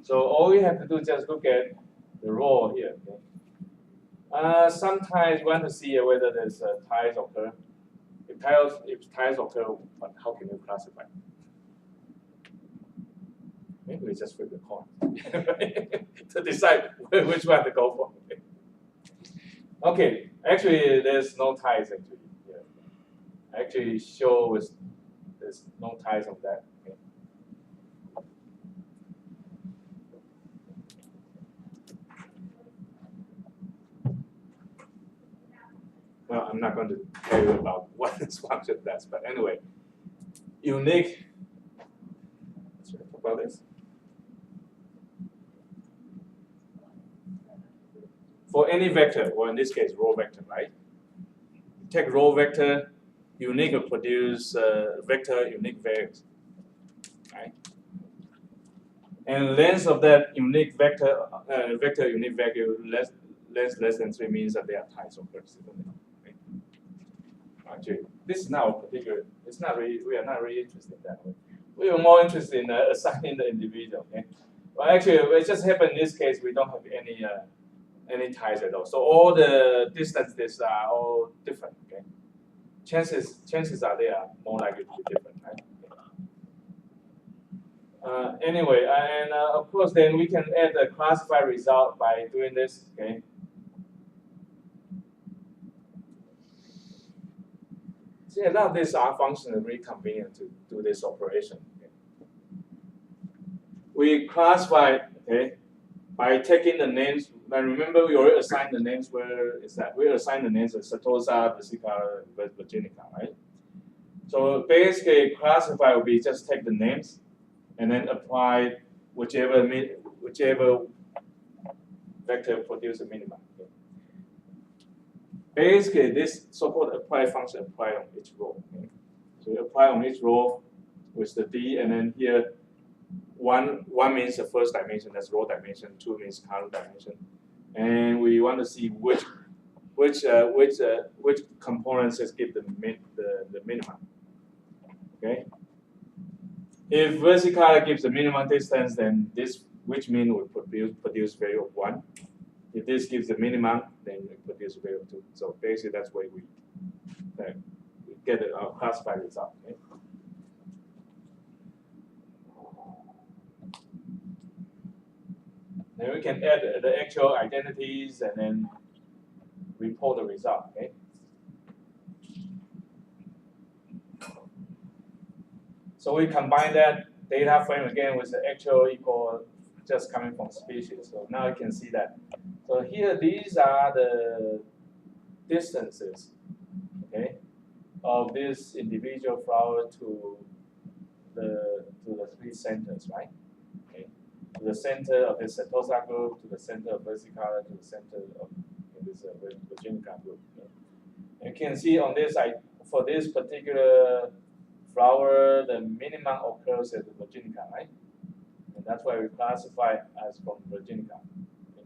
So all we have to do is just look at the row here. Okay? Sometimes we want to see whether there's ties occur. If ties occur, how can you classify? Maybe we just flip the coin to decide which one to go for. Okay, actually there's no ties actually here. Actually shows there's no ties on that. Okay. Well, I'm not going to tell you about what this function does, but anyway, unique. Let's talk about this. For any vector, or in this case, row vector, right? Take row vector, unique will produce vector unique values, right? And length of that unique vector, vector unique value less than 3 means that they are ties of curves. Actually, this is now particular. It's not really. We are not really interested in that way. We are more interested in assigning the individual. Okay. Well, actually, it just happened in this case. We don't have any ties at all. So all the distances are all different. Okay. Chances are they are more likely to be different, right? Anyway, and of course, then we can add the classified result by doing this. Okay. See, a lot of these R functions are very convenient to do this operation. Okay. We classify, okay, by taking the names. Now remember, we already assigned the names. Where is that? We assigned the names of Setosa, Versicolor, and Virginica, right? So basically, classify will be just take the names and then apply whichever vector produce a minimum. Okay. Basically, this so-called apply function apply on each row. Okay. So we apply on each row with the D, and then here, one means the first dimension, that's row dimension. 2 means column dimension, and we want to see which components just give the minimum. Okay. If Versicolor gives the minimum distance, then this which mean will produce value of 1. If this gives the minimum, then we produce a value of 2. So basically, that's why we get our classified result. Okay? Then we can add the actual identities and then report the result. Okay. So we combine that data frame again with the actual equal just coming from species. So now you can see that. So here, these are the distances, okay, of this individual flower to the 3 centers, right? Okay, to the center of the Setosa group, to the center of Versicolor, to the center of this Virginica group. Okay? You can see on this side, for this particular flower, the minimum occurs at the Virginica, right? And that's why we classify as from Virginica.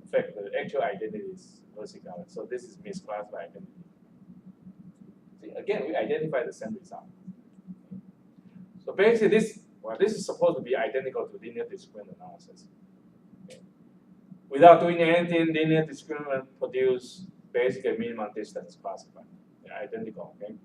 In fact, the actual identity is Versicolor. So this is misclassified identity. See, again, we identify the same result. So basically, this is supposed to be identical to linear discriminant analysis. Okay. Without doing anything, linear discriminant produce basically minimum distance classified. They're identical. Okay.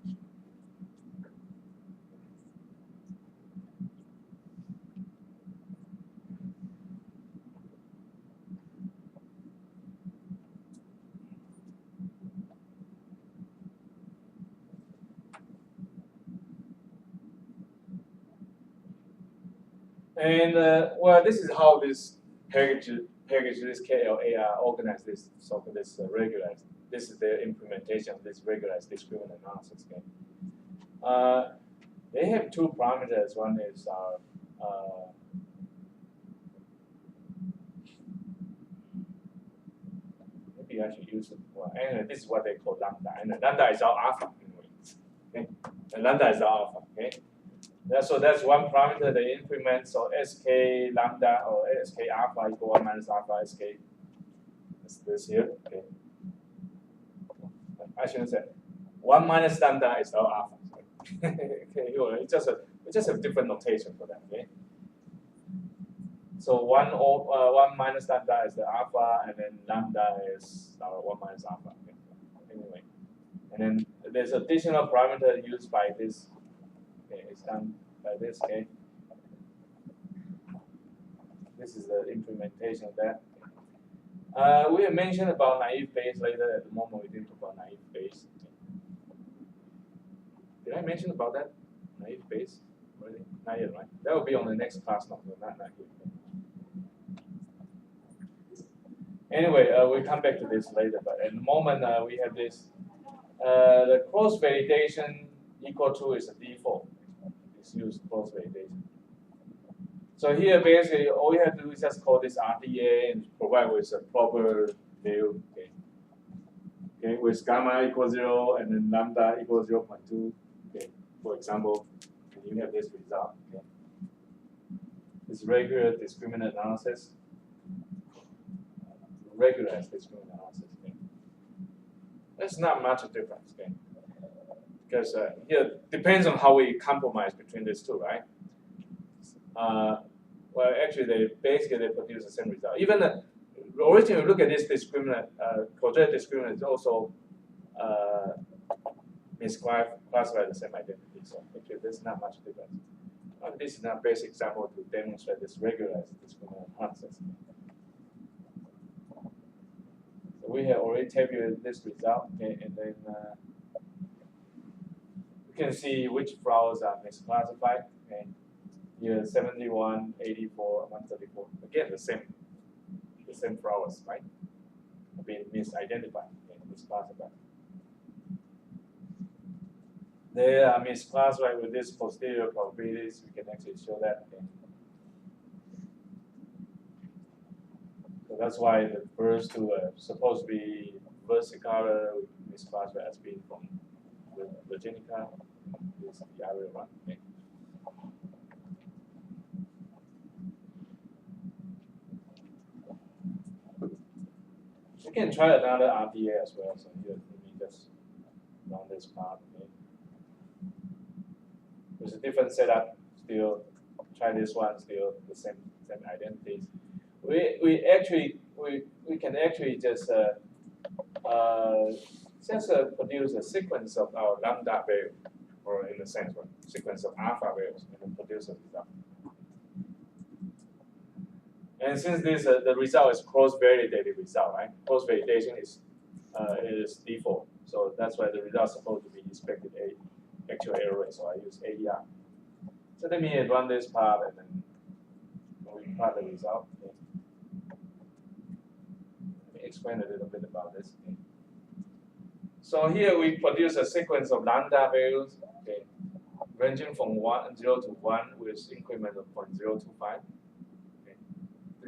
And well, this is how this package this KLAR organized this regularized. This is the implementation of this regularized discriminant analysis. Okay. They have 2 parameters. One is maybe I should use it. Well, anyway, this is what they call lambda, and lambda is our alpha. Okay, and lambda is our alpha. Okay. So that's one parameter they implement. So sk lambda or sk alpha equal 1 minus alpha sk. That's this here. Okay. I shouldn't say 1 minus lambda is our alpha. Okay, it's just a different notation for that. Okay. So one minus lambda is the alpha, and then lambda is our 1 minus alpha. Okay. Anyway, and then there's additional parameter used by this. Okay, it's done by this. Okay, this is the implementation of that. We have mentioned about naive Bayes later. At the moment, we didn't talk about naive Bayes. Did I mention about that? Naive Bayes? Really? Not yet, right? That will be on the next class, not here. Anyway, we'll come back to this later, but at the moment we have this. The cross validation equal to is a default. It's used cross validation. So here basically all you have to do is just call this RDA and provide with a proper value. Okay. Okay, with gamma equals 0 and then lambda equals 0.2. Okay, for example, you have this result. Okay. It's regular discriminant analysis. Regular discriminant analysis. Okay. That's not much difference. Okay. Because here depends on how we compromise between these two, right? Well, actually, they produce the same result. Even originally, look at this discriminant, quadratic discriminant is also misclassified the same identity. So actually, there's not much difference. This is not a basic example to demonstrate this regularized discriminant analysis. So we have already tabulated this result, okay, and then we can see which flowers are misclassified. Okay. Here 71, 84, 134. Again, the same flowers, right? Being misidentified and misclassified. They are misclassified with this posterior probabilities. We can actually show that. Okay. So that's why the first two are supposed to be versicolor misclassified as being from Virginica. This is the other one. Okay. You can try another RDA as well. So here, let me just run this part. Okay. With a different setup, still try this one, still the same identities. We can actually just produce a sequence of our lambda value, or in a sense, one sequence of alpha values, and then produce a result. And since this the result is cross-validated result, right? Cross-validation is default, so that's why the result is supposed to be expected actual error rate. So I use AER. So let me run this part and then we plot the result. Okay. Let me explain a little bit about this. Okay. So here we produce a sequence of lambda values, okay, ranging from 0 to 1 with increment of 0.025.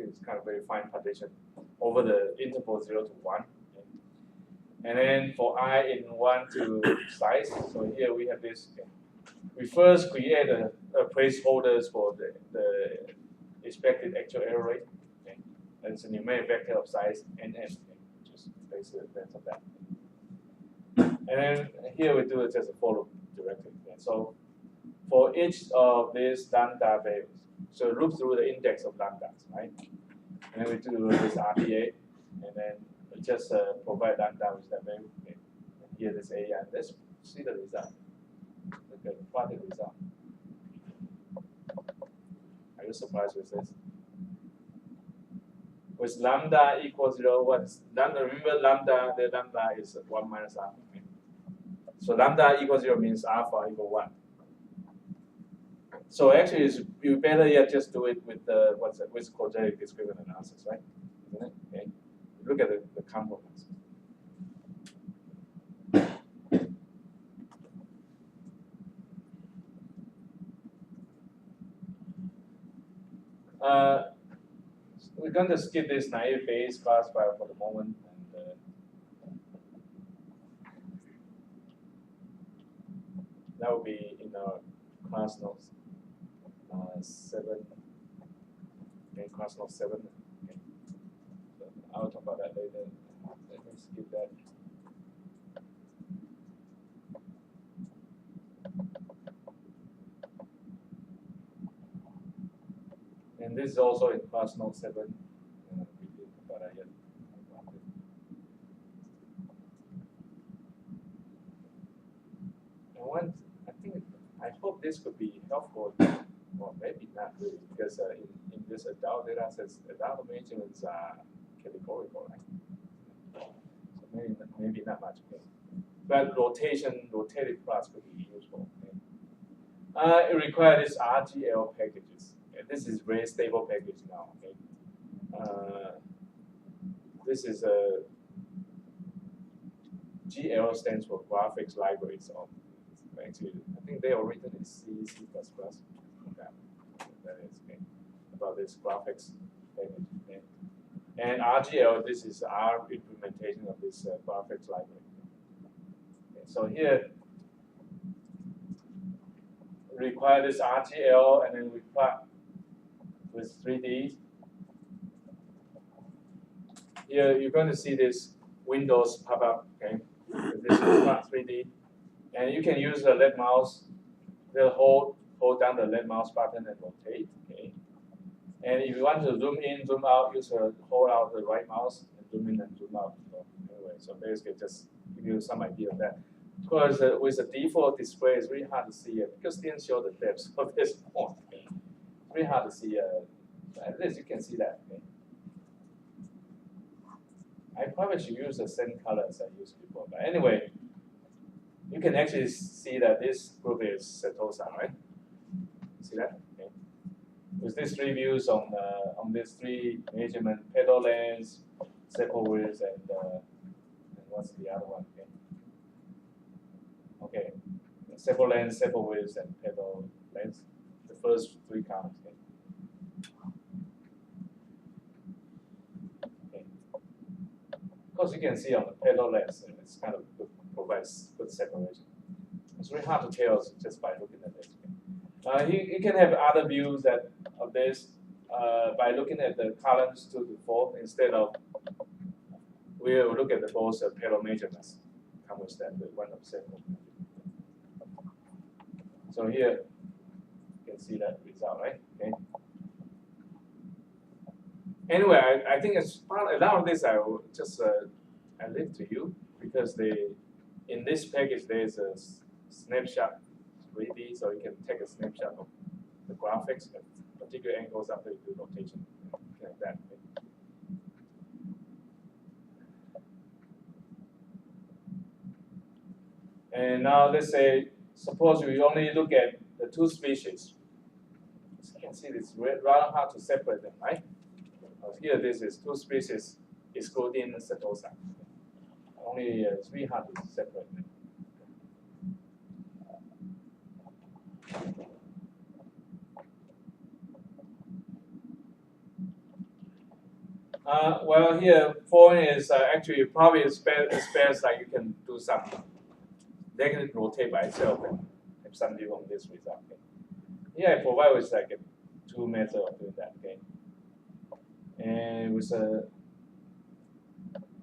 It's kind of very fine partition over the interval 0 to 1. Okay. And then for I in 1 to size, so here we have this. Okay. We first create a placeholders for the expected actual error rate. Okay. And it's a numeric vector of size nn. Okay. Just basically depends on that. And then here we do it just a follow directly. Okay. So for each of these lambda values, so loop through the index of lambdas, right? And then we do this RDA, and then we just provide lambda with that value. Okay. And here this A, and let's see the result. Look at the plotted result. Are you surprised with this? With lambda equals 0, what's lambda? Remember lambda, the lambda is 1 minus alpha. Okay. So lambda equals 0 means alpha equals 1. So actually, you better yet just do it with the with quadratic discriminant analysis, right? Isn't it? Okay. Look at the compromise. We're going to skip this naive Bayes classifier for the moment, and that will be in our class notes. 7, okay, class note 7. Okay. So I'll talk about that later. Let me skip that. And this is also in class note 7. We didn't cover that yet. And one, I hope this could be helpful. Well, maybe not really, because in this adult data sets, adult measurements are categorical, right? So maybe not much. Okay. But rotated plots could be useful. Okay. It requires RGL packages. Okay. This is very stable package now. Okay. This is a GL stands for graphics library. So actually, I think they are written in C, C++. That is okay. About this graphics package. Okay. And RGL, this is our implementation of this graphics library. Okay. So here, require this RGL, and then we plot with 3D. Here, you're going to see this windows pop up. Okay, this is plot 3D, and you can use the left mouse. The hold down the left mouse button and rotate. Okay, and if you want to zoom in, zoom out, use hold out the right mouse and zoom in and zoom out. So anyway, so basically just give you some idea of that. Because with the default display, it's really hard to see it because it didn't show the depth of this point. Okay. It's really hard to see. At least you can see that. Okay. I probably should use the same color as I used before. But anyway, you can actually see that this group is Setosa, right? See that? Okay. With these 3 views on these 3 measurement: pedal length, sepal width, and what's the other one? Okay. Okay, sepal length, sepal width, and pedal length. The first 3 columns. Okay. Okay. Of course, you can see on the pedal length, it's kind of good, provides good separation. It's really hard to tell just by looking at this. Okay. You can have other views of this by looking at the columns 2 to 4 instead of we'll look at the both pedal measurements. Come with that with one of sepal. So here, you can see that result, right? Okay. Anyway, I think it's part. A lot of this I will just I leave to you because in this package there is a snapshot 3D, so you can take a snapshot of the graphics at particular angles after you do rotation, like that. Okay. And now let's say, suppose we only look at the 2 species. As you can see, it's rather hard to separate them, right? Here, this is 2 species excluding Setosa. Only it's really hard to separate them. Well, here, point is actually probably it's best like you can do something. They can rotate by itself and have some view on this result. Okay. Here I provide with like a 2 method of doing that. Okay. And with a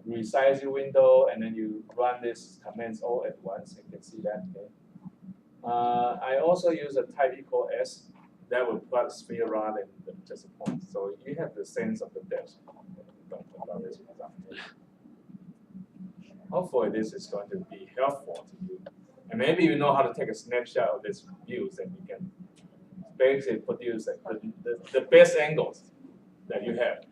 resizing window, and then you run this commands all at once. You can see that. Okay. I also use a type equal S that will plot sphere rather than just a point. So you have the sense of the depth about this result. Hopefully this is going to be helpful to you. And maybe you know how to take a snapshot of these views and you can basically produce the best angles that you have.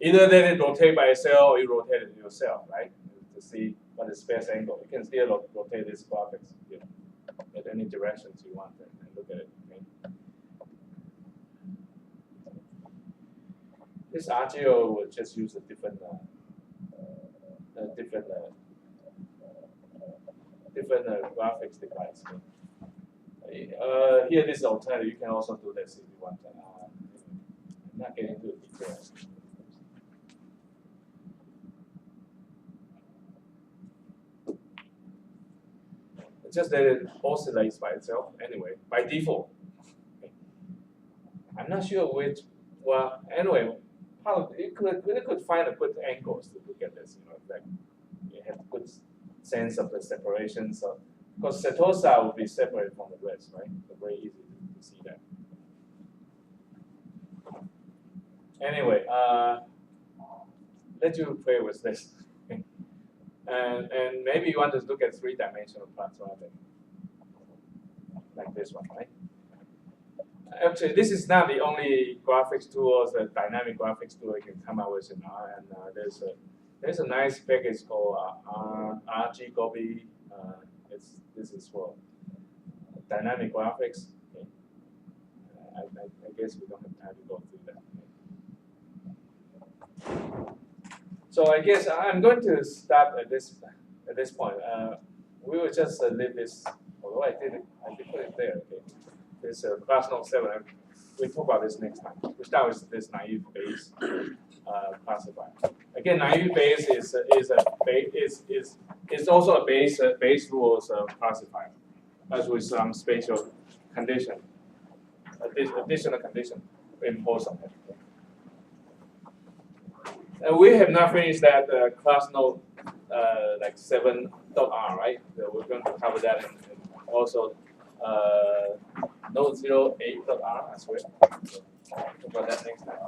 Either let it rotate by itself or you rotate it yourself, right? To see what is best angle. You can still rotate this graphics at any directions you want and look at it. Okay? This RGO will just use a different graphics device. Here, this is alternative. You can also do this if you want. I'm not getting into the details. Just that it oscillates by itself anyway, by default. Okay. I'm not sure which. Well, anyway, how it could find a good angles to look at this. Like you have a good sense of the separation. So, because Setosa will be separate from the rest, right? So very easy to see that. Anyway, let you play with this. And maybe you want to look at three-dimensional plots rather like this one, right? Actually, this is not the only graphics tool or the dynamic graphics tool you can come up with in R. And there's a nice package called RGGobi. This is for dynamic graphics. Okay. I guess we don't have time to go through that. So I guess I'm going to stop at this point. We will just leave this. Although I did put it there. Okay. This class note 7. We'll talk about this next time. We start with this naive Bayes classifier. Again, naive Bayes is also a Bayes rules classifier, as with some spatial condition, additional condition imposed on it. And we have not finished that class note like 7.r, right? So we're going to cover that and also node 08.r as well. So talk about that next time.